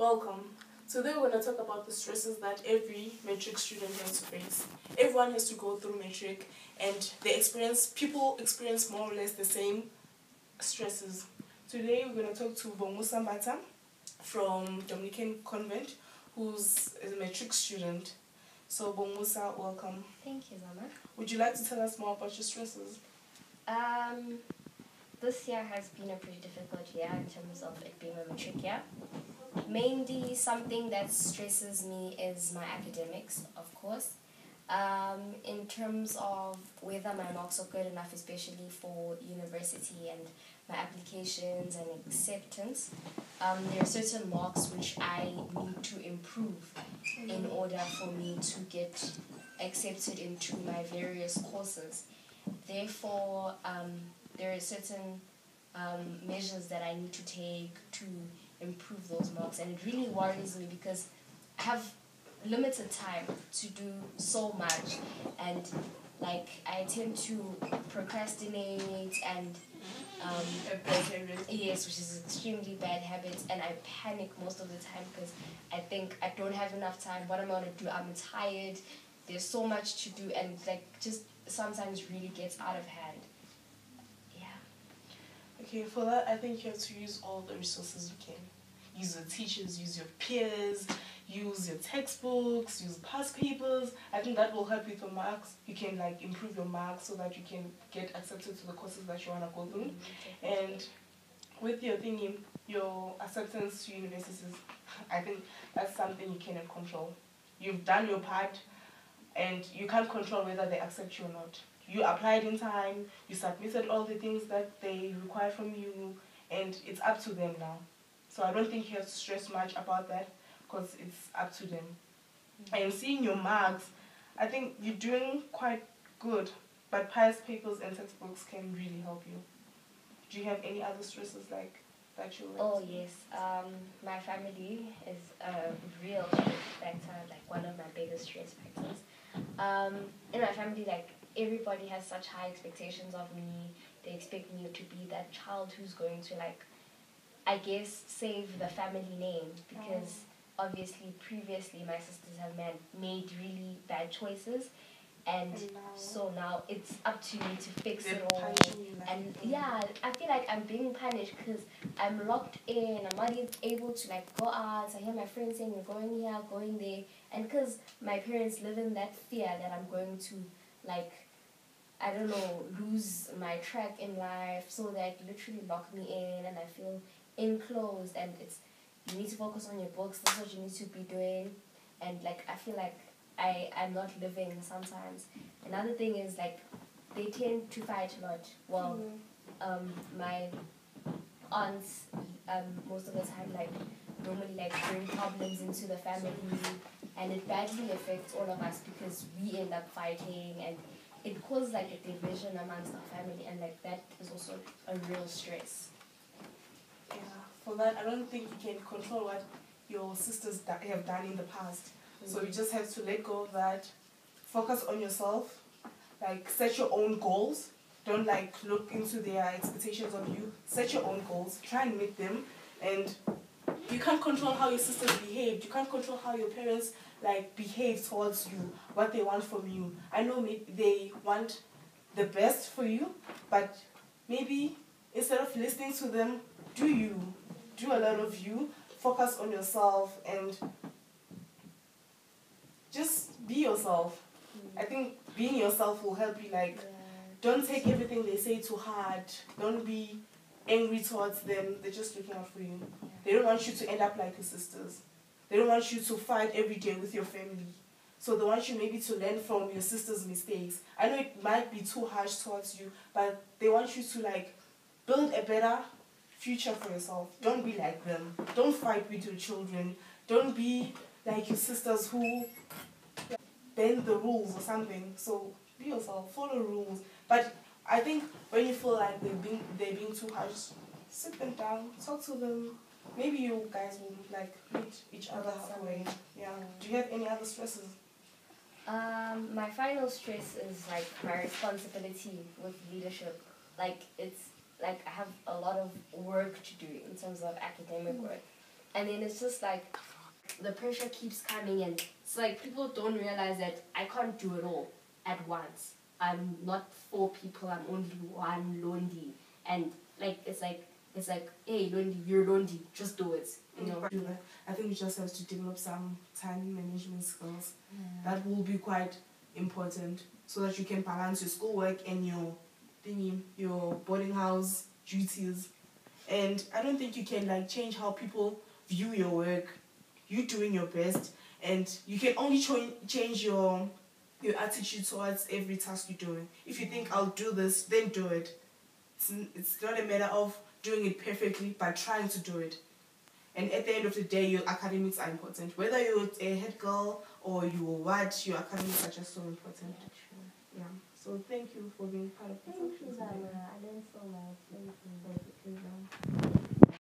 Welcome. Today we're going to talk about the stresses that every matric student has to face. Everyone has to go through matric, and people experience more or less the same stresses. Today we're going to talk to Bomusa Mbata from Dominican Convent, who's a matric student. So Bomusa, welcome. Thank you, Zama. Would you like to tell us more about your stresses? This year has been a pretty difficult year in terms of it being a matric year. Mainly something that stresses me is my academics, of course. In terms of whether my marks are good enough, especially for university and my applications and acceptance, there are certain marks which I need to improve in order for me to get accepted into my various courses. Therefore, there are certain measures that I need to take to improve those marks, and it really worries me because I have limited time to do so much, and I tend to procrastinate and yes, which is extremely bad habit, and I panic most of the time because I think I don't have enough time. What am I gonna do? I'm tired. There's so much to do, and just sometimes really gets out of hand. Okay, for that, I think you have to use all the resources you can. Use your teachers, use your peers, use your textbooks, use past papers. I think that will help with your marks. You can improve your marks so that you can get accepted to the courses that you want to go through. And with your thinking, your acceptance to universities, I think that's something you cannot control. You've done your part, and you can't control whether they accept you or not. You applied in time, you submitted all the things that they require from you, and it's up to them now. So I don't think you have to stress much about that because it's up to them. And seeing your marks, I think you're doing quite good, but past papers and textbooks can really help you. Do you have any other stresses that you like? Oh yes, my family is a real stress factor, one of my biggest stress factors. In my family, everybody has such high expectations of me. They expect me to be that child who's going to I guess save the family name, because obviously previously my sisters have made really bad choices, and so now it's up to me to fix it all. And yeah, I feel like I'm being punished because I'm locked in. I'm not able to go out. I hear my friends saying we're going here, going there, and because my parents live in that fear that I'm going to I don't know, lose my track in life, so they literally lock me in, and I feel enclosed, and you need to focus on your books. That's what you need to be doing, and I feel like I'm not living sometimes. Another thing is they tend to fight a lot. Well, my aunts most of the time normally bring problems into the family, and it badly affects all of us because we end up fighting, and it causes a division amongst our family, and that is also a real stress. Yeah, for that, I don't think you can control what your sisters have done in the past. So you just have to let go of that. Focus on yourself. Set your own goals. Don't look into their expectations of you. Set your own goals. Try and meet them. And you can't control how your sisters behaved. You can't control how your parents behave towards you, what they want from you. I know they want the best for you, but maybe instead of listening to them, do a lot of you, focus on yourself, and just be yourself. I think being yourself will help you. Don't take everything they say too hard. Don't be angry towards them. They're just looking out for you. They don't want you to end up like your sisters. They don't want you to fight every day with your family. So they want you maybe to learn from your sister's mistakes. I know it might be too harsh towards you, but they want you to build a better future for yourself. Don't be like them. Don't fight with your children. Don't be like your sisters who bend the rules or something. So be yourself. Follow rules. But I think when you feel like they're being too harsh, sit them down, talk to them. Maybe you guys will meet each other halfway. Yeah. Do you have any other stresses? My final stress is my responsibility with leadership. It's I have a lot of work to do in terms of academic work, And then it's just like the pressure keeps coming, and it's like people don't realize that I can't do it all at once. I'm not 4 people, I'm only one Londi. And like it's like, hey Londi, you're Londi, just do it. You know. I think you just have to develop some time management skills. That will be quite important so that you can balance your schoolwork and your boarding house duties. And I don't think you can like change how people view your work. You doing your best, and you can only change your attitude towards every task you're doing. If you think I'll do this, then do it. It's not a matter of doing it perfectly, but trying to do it. And at the end of the day, your academics are important. Whether you're a head girl or you're what, your academics are just so important. Yeah, true. Yeah. So thank you for being part of this. Thank you, Zama. I learned so much. Thank you.